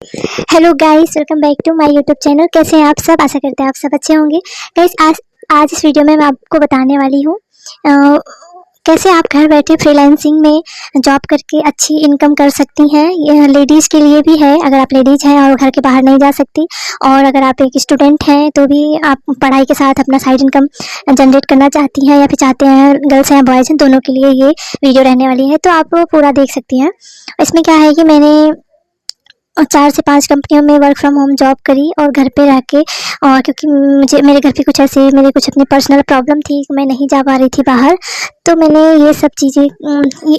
Hello guys, welcome back to my YouTube channel. कैसे हैं आप सब? आशा करते हैं आप सब अच्छे होंगे। गाइस, आज इस वीडियो में मैं आपको बताने वाली हूँ कैसे आप घर बैठे फ्रीलांसिंग में जॉब करके अच्छी इनकम कर सकती हैं। यह लेडीज़ के लिए भी है, अगर आप लेडीज़ हैं और घर के बाहर नहीं जा सकती, और अगर आप एक स्टूडेंट हैं तो भी आप पढ़ाई के साथ अपना साइड इनकम जनरेट करना चाहती हैं या फिर चाहते हैं, गर्ल्स हैं बॉयज़ हैं, दोनों के लिए ये वीडियो रहने वाली है। तो आप पूरा देख सकती हैं। इसमें क्या है कि मैंने 4 से 5 कंपनियों में वर्क फ्रॉम होम जॉब करी और घर पे रह के, और क्योंकि मेरे घर पे कुछ मेरे कुछ अपनी पर्सनल प्रॉब्लम थी, मैं नहीं जा पा रही थी बाहर, तो मैंने ये सब चीज़ें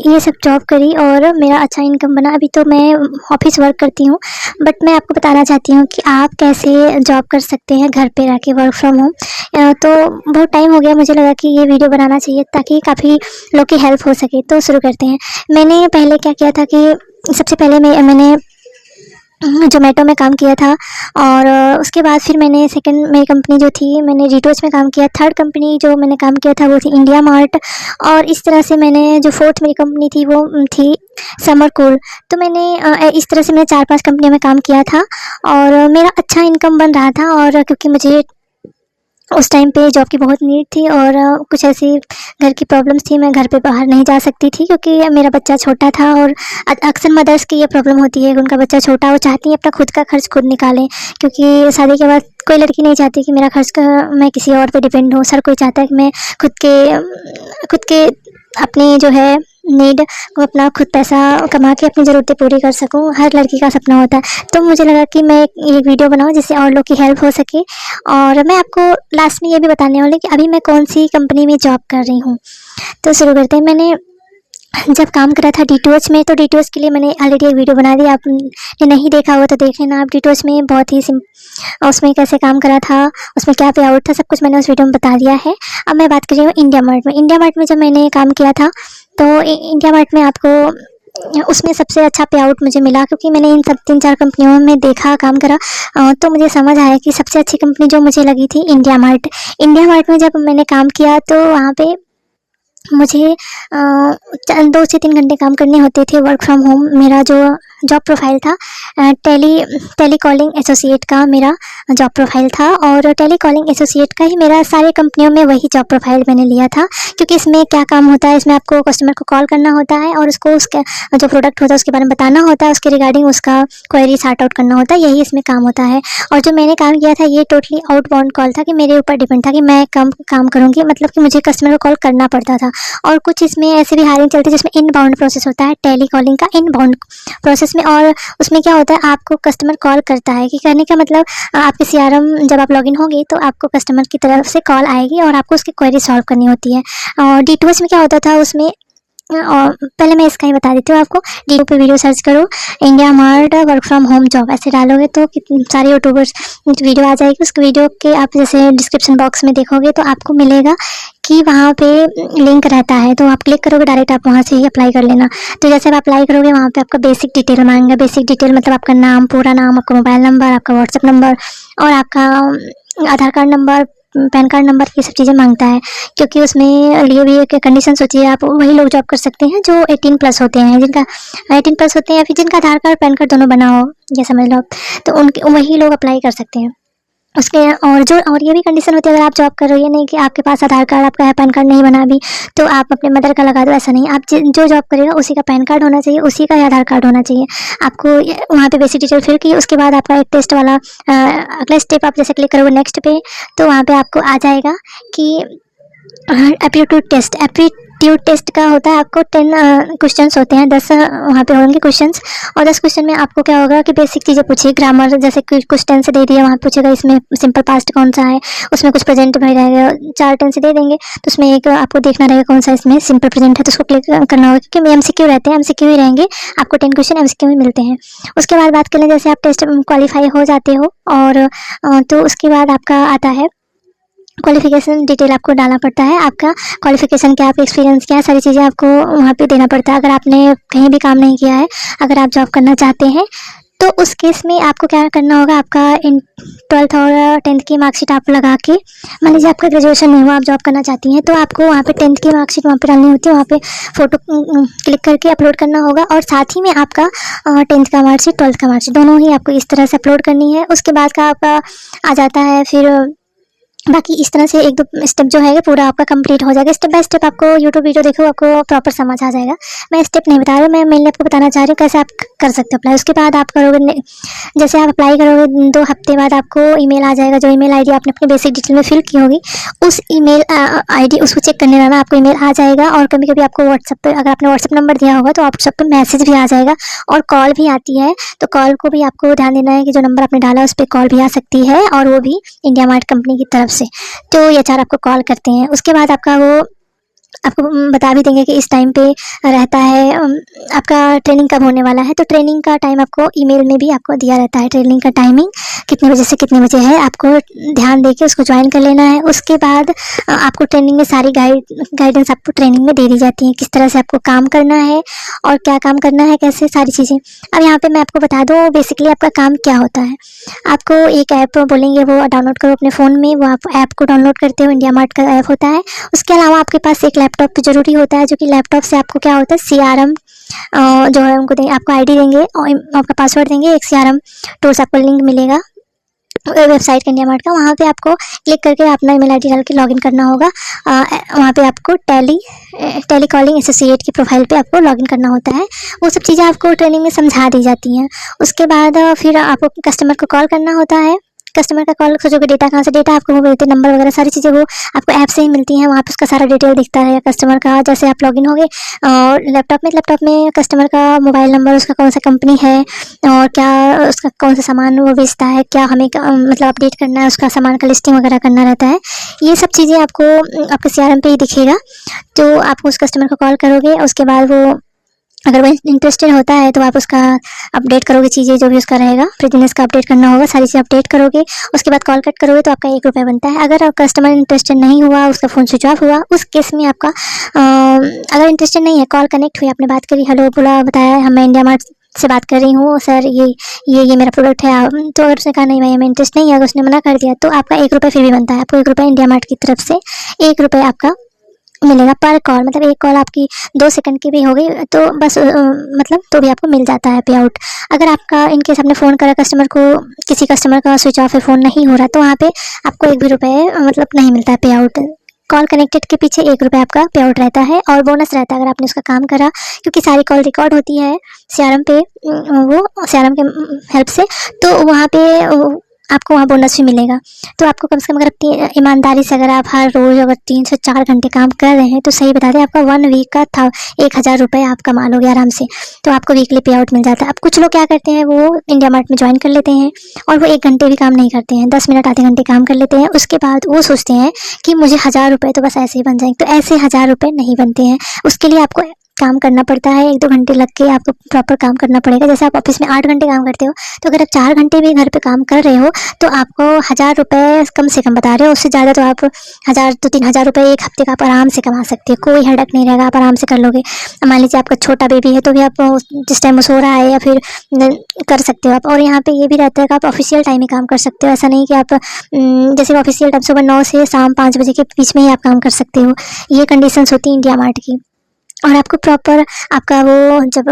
ये सब जॉब करी और मेरा अच्छा इनकम बना। अभी तो मैं ऑफिस वर्क करती हूँ, बट मैं आपको बताना चाहती हूँ कि आप कैसे जॉब कर सकते हैं घर पे रह के वर्क फ्रॉम होम। तो बहुत टाइम हो गया, मुझे लगा कि ये वीडियो बनाना चाहिए ताकि काफ़ी लोग की हेल्प हो सके। तो शुरू करते हैं। मैंने पहले क्या किया था कि सबसे पहले मैंने ज़ोमैटो में काम किया था, और उसके बाद फिर मैंने सेकंड मेरी कंपनी जो थी, मैंने रिटोच में काम किया। थर्ड कंपनी जो मैंने काम किया था वो थी इंडिया मार्ट, और इस तरह से मैंने जो फोर्थ मेरी कंपनी थी वो थी समर कूल। तो मैंने इस तरह से मैंने 4-5 कंपनियों में काम किया था और मेरा अच्छा इनकम बन रहा था। और क्योंकि मुझे उस टाइम पे जॉब की बहुत नीड थी और कुछ ऐसी घर की प्रॉब्लम्स थी, मैं घर पे बाहर नहीं जा सकती थी क्योंकि मेरा बच्चा छोटा था। और अक्सर मदर्स की ये प्रॉब्लम होती है कि उनका बच्चा छोटा, वो चाहती है अपना खुद का खर्च खुद निकालें, क्योंकि शादी के बाद कोई लड़की नहीं चाहती कि मेरा खर्च मैं किसी और पे डिपेंड हूँ। हर कोई चाहता है कि मैं खुद के अपनी जो है नीड को अपना खुद पैसा कमा के अपनी ज़रूरतें पूरी कर सकूं। हर लड़की का सपना होता है। तो मुझे लगा कि मैं एक वीडियो बनाऊं जिससे और लोग की हेल्प हो सके। और मैं आपको लास्ट में ये भी बताने वाली कि अभी मैं कौन सी कंपनी में जॉब कर रही हूँ। तो शुरू करते हैं। मैंने जब काम करा था डीटोच में, तो डीटोच के लिए मैंने ऑलरेडी एक वीडियो बना दी, आपने नहीं देखा हुआ तो देख लेना आप। डीटोच में बहुत ही उसमें कैसे काम करा था, उसमें क्या पे आउट था, सब कुछ मैंने उस वीडियो में बता दिया है। अब मैं बात कर रही हूँ इंडिया मार्ट में। इंडिया मार्ट में जब मैंने काम किया था तो इंडिया मार्ट में आपको उसमें सबसे अच्छा पे आउट मुझे मिला, क्योंकि मैंने इन सब 3-4 कंपनियों में देखा, काम करा, तो मुझे समझ आया कि सबसे अच्छी कंपनी जो मुझे लगी थी इंडिया मार्ट। इंडिया मार्ट में जब मैंने काम किया तो वहाँ पे मुझे 2 से 3 घंटे काम करने होते थे वर्क फ्रॉम होम। मेरा जो जॉब प्रोफाइल था टेली कॉलिंग एसोसिएट का मेरा जॉब प्रोफाइल था, और टेली कॉलिंग एसोसिएट का ही मेरा सारे कंपनियों में वही जॉब प्रोफाइल मैंने लिया था। क्योंकि इसमें क्या काम होता है, इसमें आपको कस्टमर को कॉल करना होता है और उसको उसका जो प्रोडक्ट होता है उसके बारे में बताना होता है, उसके रिगार्डिंग उसका क्वेरी सॉर्ट आउट करना होता है, यही इसमें काम होता है। और जो मैंने काम किया था ये टोटली आउटबाउंड कॉल था, कि मेरे ऊपर डिपेंड था कि मैं कम काम करूँगी, मतलब कि मुझे कस्टमर को कॉल करना पड़ता था। और कुछ इसमें ऐसे भी हायरिंग चलती है जिसमें इनबाउंड प्रोसेस होता है, टेली कॉलिंग का इनबाउंड प्रोसेस में। और उसमें क्या होता है, आपको कस्टमर कॉल करता है, कि कहने का मतलब आपके सीआरएम जब आप लॉगिन होंगे तो आपको कस्टमर की तरफ से कॉल आएगी और आपको उसकी क्वेरी सॉल्व करनी होती है। और डीटोच में क्या होता था उसमें, और पहले मैं इसका ही बता देती हूँ आपको। यूट्यूब पे वीडियो सर्च करो, India mart work from home job, ऐसे डालोगे तो कितने सारे यूट्यूबर्स वीडियो आ जाएगी। उस वीडियो के आप जैसे डिस्क्रिप्शन बॉक्स में देखोगे तो आपको मिलेगा कि वहाँ पे लिंक रहता है, तो आप क्लिक करोगे डायरेक्ट आप वहाँ से ही अप्लाई कर लेना। तो जैसे आप अप्लाई करोगे वहाँ पे आपका बेसिक डिटेल मांगेगा। बेसिक डिटेल मतलब आपका नाम, पूरा नाम, आपका मोबाइल नंबर, आपका व्हाट्सएप नंबर और आपका Aadhaar card number, PAN card number, ये सब चीज़ें मांगता है। क्योंकि उसमें लिए भी एक कंडीशन सोचिए, आप वही लोग जॉब कर सकते हैं जो 18+ होते हैं, जिनका 18+ होते हैं या फिर जिनका आधार कार्ड पैन कार्ड दोनों बना हो, ये समझ लो। तो उनके वही लोग अप्लाई कर सकते हैं उसके। और ये भी कंडीशन होती है, अगर आप जॉब कर रहे हो, ये नहीं कि आपके पास आधार कार्ड, आपका पैन कार्ड नहीं बना अभी तो आप अपने मदर का लगा दो, ऐसा नहीं। आप जो जॉब करेगा उसी का पैन कार्ड होना चाहिए, उसी का ही आधार कार्ड होना चाहिए। आपको वहाँ पे बेसिक डिटेल फिल की, उसके बाद आपका एक टेस्ट वाला अगला स्टेप आप जैसे क्लिक करोगे नेक्स्ट पे, तो वहाँ पे आपको आ जाएगा कि एप्टीट्यूड टेस्ट का होता है। आपको 10 क्वेश्चंस होते हैं, 10 वहाँ पे होंगे क्वेश्चंस, और 10 क्वेश्चन में आपको क्या होगा कि बेसिक चीज़ें पूछिए। ग्रामर जैसे कुछ टेंस दे दिया, वहाँ पूछेगा इसमें सिंपल पास्ट कौन सा है, उसमें कुछ प्रेजेंट में रहेगा, 4 टेंस दे देंगे तो उसमें एक आपको देखना रहेगा कौन सा इसमें सिंपल प्रेजेंट है, तो उसको क्लिक करना होगा। क्योंकि MCQ रहते हैं, MCQ ही रहेंगे, आपको 10 क्वेश्चन MCQ में मिलते हैं। उसके बाद बात करें, जैसे आप टेस्ट क्वालिफाई हो जाते हो और तो उसके बाद आपका आता है क्वालिफिकेशन डिटेल। आपको डालना पड़ता है, आपका क्वालिफिकेशन क्या, आपका एक्सपीरियंस क्या है, सारी चीज़ें आपको वहाँ पे देना पड़ता है। अगर आपने कहीं भी काम नहीं किया है, अगर आप जॉब करना चाहते हैं तो उस केस में आपको क्या करना होगा, आपका इन 12th और 10th की मार्कशीट आप लगा के, मान लीजिए आपका ग्रेजुएशन नहीं हुआ, आप जॉब करना चाहती हैं, तो आपको वहाँ पे 10th की मार्कशीट वहाँ पे डालनी होती है, वहाँ पे फ़ोटो क्लिक करके अपलोड करना होगा। और साथ ही में आपका 10th का मार्कशीट 12th का मार्कशीट दोनों ही आपको इस तरह से अपलोड करनी है। उसके बाद का आपका आ जाता है फिर बाकी इस तरह से 1-2 स्टेप जो है पूरा आपका कंप्लीट हो जाएगा। स्टेप बाय स्टेप आपको यूट्यूब वीडियो देखो, आपको प्रॉपर समझ आ जाएगा। मैं स्टेप नहीं बता रही हूँ, मैं मेनली आपको बताना चाह रही हूँ कैसे आप कर सकते हो अप्लाई। उसके बाद आप करोगे, जैसे आप अप्लाई करोगे 2 हफ्ते बाद आपको ईमेल आ जाएगा। जो ईमेल आईडी आपने अपनी बेसिक डिटेल में फिल की होगी, उस ईमेल आईडी उसको चेक करने रहना, आपको ईमेल आ जाएगा। और कभी कभी आपको व्हाट्सएप पर, अगर आपने व्हाट्सएप नंबर दिया होगा तो व्हाट्सएप पर मैसेज भी आ जाएगा और कॉल भी आती है। तो कॉल को भी आपको ध्यान देना है कि जो नंबर आपने डाला उस पर कॉल भी आ सकती है, और वो भी इंडिया मार्ट कंपनी की तरफ से। तो HR आपको कॉल करते हैं। उसके बाद आपका वो आपको बता भी देंगे कि इस टाइम पे रहता है, आपका ट्रेनिंग कब होने वाला है। तो ट्रेनिंग का टाइम आपको ईमेल में भी आपको दिया रहता है, ट्रेनिंग का टाइमिंग कितने बजे से कितने बजे है, आपको ध्यान देके उसको ज्वाइन कर लेना है। उसके बाद आपको ट्रेनिंग में सारी गाइडेंस आपको ट्रेनिंग में दे दी जाती है, किस तरह से आपको काम करना है और क्या काम करना है, कैसे सारी चीज़ें। अब यहाँ पे मैं आपको बता दूँ बेसिकली आपका काम क्या होता है। आपको एक ऐप बोलेंगे वो डाउनलोड करो अपने फ़ोन में, वो आप ऐप को डाउनलोड करते हो, इंडिया मार्ट का ऐप होता है। उसके अलावा आपके पास एक लैपटॉप तो ज़रूरी होता है, जो कि लैपटॉप से आपको क्या होता है CRM जो है उनको देंगे, आपको आईडी देंगे और आपका पासवर्ड देंगे, एक CRM टूल्स आपको लिंक मिलेगा वेबसाइट का इंडिया मार्ट का। वहाँ पे आपको क्लिक करके अपना ईमेल आईडी डाल के लॉगिन करना होगा। वहाँ पे आपको टेली कॉलिंग एसोसिएट की प्रोफाइल पे आपको लॉगिन करना होता है। वो सब चीज़ें आपको ट्रेनिंग में समझा दी जाती हैं। उसके बाद फिर आपको कस्टमर को कॉल करना होता है। कस्टमर का कॉल सोचोगे डेटा कहाँ से, डेटा आपको वो मिलते नंबर वगैरह सारी चीज़ें वो आपको ऐप से ही मिलती हैं। वहाँ पे उसका सारा डिटेल दिखता है कस्टमर का। जैसे आप लॉगिन होगे और लैपटॉप में कस्टमर का मोबाइल नंबर, उसका कौन सा कंपनी है और क्या उसका कौन सा सामान वो बेचता है, क्या हमें मतलब अपडेट करना है, उसका सामान का लिस्टिंग वगैरह करना रहता है। ये सब चीज़ें आपको आपके CRM पे ही दिखेगा। तो आप उस कस्टमर को कॉल करोगे, उसके बाद वो अगर वो इंटरेस्टेड होता है तो आप उसका अपडेट करोगे, चीज़ें जो भी उसका रहेगा बिजनेस का अपडेट करना होगा, सारी चीज़ें अपडेट करोगे। उसके बाद कॉल कट करोगे तो आपका 1 रुपये बनता है। अगर कस्टमर इंटरेस्टेड नहीं हुआ, उसका फ़ोन स्विच ऑफ हुआ, उस केस में आपका अगर इंटरेस्टेड नहीं है, कॉल कनेक्ट हुई, आपने बात करी, हेलो बोला, बताया मैं इंडिया मार्ट से बात कर रही हूँ सर, ये मेरा प्रोडक्ट है, तो अगर उसने कहा नहीं भाई हमें इंटरेस्ट नहीं है, अगर उसने मना कर दिया तो आपका 1 रुपये फिर भी बनता है। आपको 1 रुपये इंडिया मार्ट की तरफ से 1 रुपये आपका मिलेगा पर कॉल। मतलब एक कॉल आपकी 2 सेकंड की भी हो गई तो बस मतलब तो भी आपको मिल जाता है पे आउट। अगर आपका इनकेस आपने फ़ोन करा कस्टमर को, किसी कस्टमर का स्विच ऑफ है, फ़ोन नहीं हो रहा, तो वहाँ पे आपको 1 भी रुपये मतलब नहीं मिलता है पे आउट। कॉल कनेक्टेड के पीछे 1 रुपये आपका पे आउट रहता है और बोनस रहता है अगर आपने उसका काम करा, क्योंकि सारी कॉल रिकॉर्ड होती है CRM पे, वो CRM के हेल्प से। तो वहाँ पे आपको वहाँ बोनस भी मिलेगा। तो आपको कम से कम अगर ईमानदारी से अगर आप हर रोज़ अगर 3 से 4 घंटे काम कर रहे हैं तो सही बता दें आपका 1 वीक का था 1000 रुपये आप कमा लोगे आराम से। तो आपको वीकली पे आउट मिल जाता है। अब कुछ लोग क्या करते हैं, वो इंडिया मार्ट में ज्वाइन कर लेते हैं और वो 1 घंटे भी काम नहीं करते हैं, 10 मिनट आधे घंटे काम कर लेते हैं। उसके बाद वो सोचते हैं कि मुझे 1000 रुपये तो बस ऐसे ही बन जाएंगे। तो ऐसे 1000 रुपये नहीं बनते हैं, उसके लिए आपको काम करना पड़ता है। 1-2 घंटे लग के आपको प्रॉपर काम करना पड़ेगा। जैसे आप ऑफिस में 8 घंटे काम करते हो, तो अगर आप 4 घंटे भी घर पे काम कर रहे हो तो आपको 1000 रुपये कम से कम बता रहे हो। उससे ज़्यादा तो आप 1000 तो 3000 रुपये 1 हफ्ते का आप आराम से कमा सकते हो, कोई हेडक नहीं रहेगा, आप आराम से कर लोगे। मान लीजिए आपका छोटा बेबी है तो भी आप जिस टाइम वो सो रहा है या फिर कर सकते हो आप। और यहाँ पे ये भी रहता है कि आप ऑफिशियल टाइम में काम कर सकते हो। ऐसा नहीं कि आप जैसे ऑफिशियल टाइम सुबह 9 से शाम 5 बजे के बीच में ही आप काम कर सकते हो। ये कंडीशंस होती है इंडिया मार्ट की। और आपको प्रॉपर आपका वो जब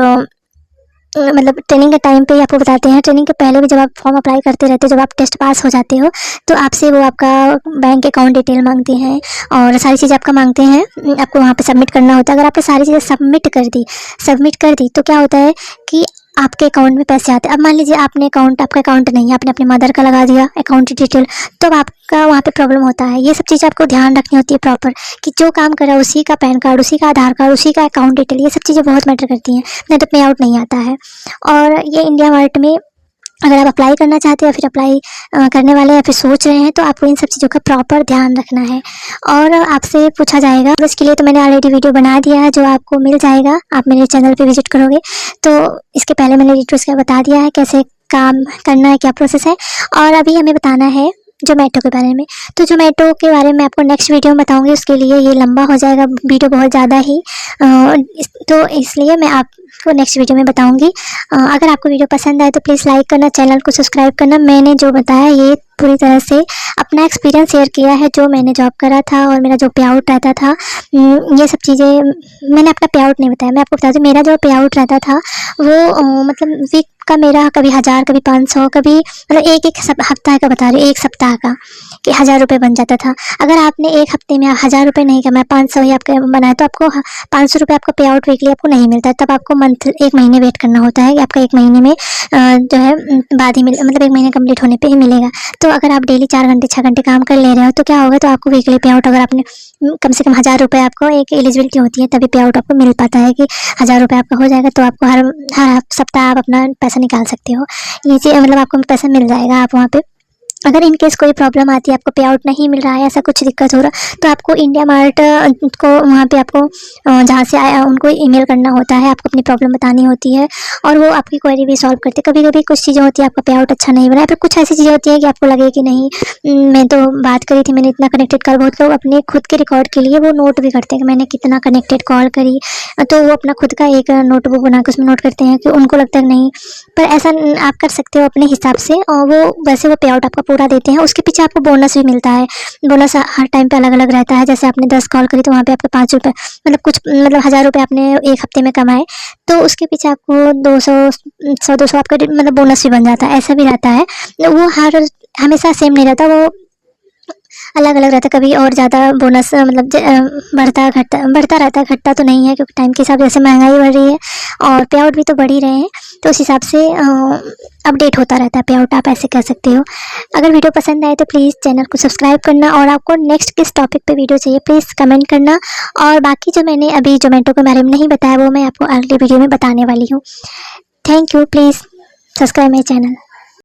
मतलब ट्रेनिंग के टाइम पे ही आपको बताते हैं, ट्रेनिंग के पहले भी जब आप फॉर्म अप्लाई करते रहते हो, जब आप टेस्ट पास हो जाते हो तो आपसे वो आपका बैंक अकाउंट डिटेल मांगते हैं और सारी चीज़ें आपका मांगते हैं, आपको वहाँ पे सबमिट करना होता है। अगर आपने सारी चीज़ें सबमिट कर दी तो क्या होता है कि आपके अकाउंट में पैसे आते हैं। अब मान लीजिए आपका अकाउंट नहीं है, आपने अपने मदर का लगा दिया अकाउंट डिटेल, तो आपका वहाँ पे प्रॉब्लम होता है। ये सब चीज़ें आपको ध्यान रखनी होती है प्रॉपर, कि जो काम करा उसी का पैन कार्ड, उसी का आधार कार्ड, उसी का अकाउंट डिटेल, ये सब चीज़ें बहुत मैटर करती हैं, नहीं तो पे आउट नहीं आता है। और ये इंडिया मार्ट में अगर आप अप्लाई करना चाहते हो या फिर अप्लाई करने वाले या फिर सोच रहे हैं तो आपको इन सब चीज़ों का प्रॉपर ध्यान रखना है और आपसे पूछा जाएगा। तो इसके लिए तो मैंने ऑलरेडी वीडियो बना दिया है, जो आपको मिल जाएगा, आप मेरे चैनल पे विजिट करोगे तो इसके पहले मैंने डिटेल्स का बता दिया है कैसे काम करना है, क्या प्रोसेस है। और अभी हमें बताना है जोमेटो के बारे में। तो जोमेटो के बारे में आपको नेक्स्ट वीडियो में बताऊंगी, उसके लिए ये लंबा हो जाएगा वीडियो बहुत ज़्यादा ही, तो इसलिए मैं आपको नेक्स्ट वीडियो में बताऊंगी। अगर आपको वीडियो पसंद आए तो प्लीज़ लाइक करना, चैनल को सब्सक्राइब करना। मैंने जो बताया ये पूरी तरह से अपना एक्सपीरियंस शेयर किया है, जो मैंने जॉब करा था और मेरा जो पे आउट रहता था। ये सब चीज़ें मैंने अपना पे आउट नहीं बताया। मैं आपको बता दूँ, मेरा जो पे आउट रहता था वो मतलब वीक का मेरा कभी 1000, कभी 500, कभी मतलब एक हफ्ता का बता रही हूँ, एक सप्ताह का कि 1000 रुपये बन जाता था। अगर आपने एक हफ्ते में 1000 रुपये नहीं कमाए, 500 ही आपके बनाए, तो आपको 500 रुपये आपका पे आउट वीकली आपको नहीं मिलता है। तब आपको एक महीने वेट करना होता है कि आपका 1 महीने में जो है बाद ही मतलब 1 महीने कंप्लीट होने पे ही मिलेगा। तो अगर आप डेली 4 घंटे 6 घंटे काम कर ले रहे हो तो क्या होगा, तो आपको वीकली पे आउट, अगर आपने कम से कम 1000 रुपये आपको एक एलिजिबिलिटी होती है तभी पे आउट आपको मिल पाता है कि 1000 रुपये आपका हो जाएगा। तो आपको हर सप्ताह आप अपना पैसा निकाल सकते हो। ये चीज़ मतलब आपको पैसा मिल जाएगा। आप वहाँ पे अगर इन केस कोई प्रॉब्लम आती है, आपको पे आउट नहीं मिल रहा है, ऐसा कुछ दिक्कत हो रहा, तो आपको इंडिया मार्ट को वहाँ पे आपको जहाँ से आया उनको ईमेल करना होता है, आपको अपनी प्रॉब्लम बतानी होती है और वो आपकी क्वेरी भी सॉल्व करते हैं। कभी कभी कुछ चीज़ें होती है आपका पे आउट अच्छा नहीं बना है, फिर कुछ ऐसी चीज़ें होती है कि आपको लगे कि नहीं मैं तो बात करी थी, मैंने इतना कनेक्टेड कॉल, बहुत लोग अपने खुद के रिकॉर्ड के लिए वो नोट भी करते हैं कि मैंने कितना कनेक्टेड कॉल करी, तो वो अपना खुद का एक नोटबुक बना के उसमें नोट करते हैं कि उनको लगता है नहीं। पर ऐसा आप कर सकते हो अपने हिसाब से, और वो वैसे वो पे आउट आपका पूरा देते हैं। उसके पीछे आपको बोनस भी मिलता है। बोनस हर टाइम पे अलग अलग रहता है। जैसे आपने 10 कॉल करी तो वहाँ पे आपको 5 रुपये मतलब कुछ मतलब 1000 रुपये आपने एक हफ्ते में कमाए, तो उसके पीछे आपको 100-200 आपका मतलब बोनस भी बन जाता है। ऐसा भी रहता है, वो हमेशा सेम नहीं रहता, वो अलग अलग रहता है। कभी और ज़्यादा बोनस मतलब बढ़ता रहता है, घटता तो नहीं है, क्योंकि टाइम के हिसाब से जैसे महंगाई बढ़ रही है और पे आउट भी तो बढ़ ही रहे हैं, तो उस हिसाब से अपडेट होता रहता है पे आउट, आप ऐसे कह सकते हो। अगर वीडियो पसंद आए तो प्लीज़ चैनल को सब्सक्राइब करना, और आपको नेक्स्ट किस टॉपिक पे वीडियो चाहिए प्लीज़ कमेंट करना। और बाकी जो मैंने अभी जोमेटो के बारे में नहीं बताया वो मैं आपको अगली वीडियो में बताने वाली हूँ। Thank you, please subscribe my channel.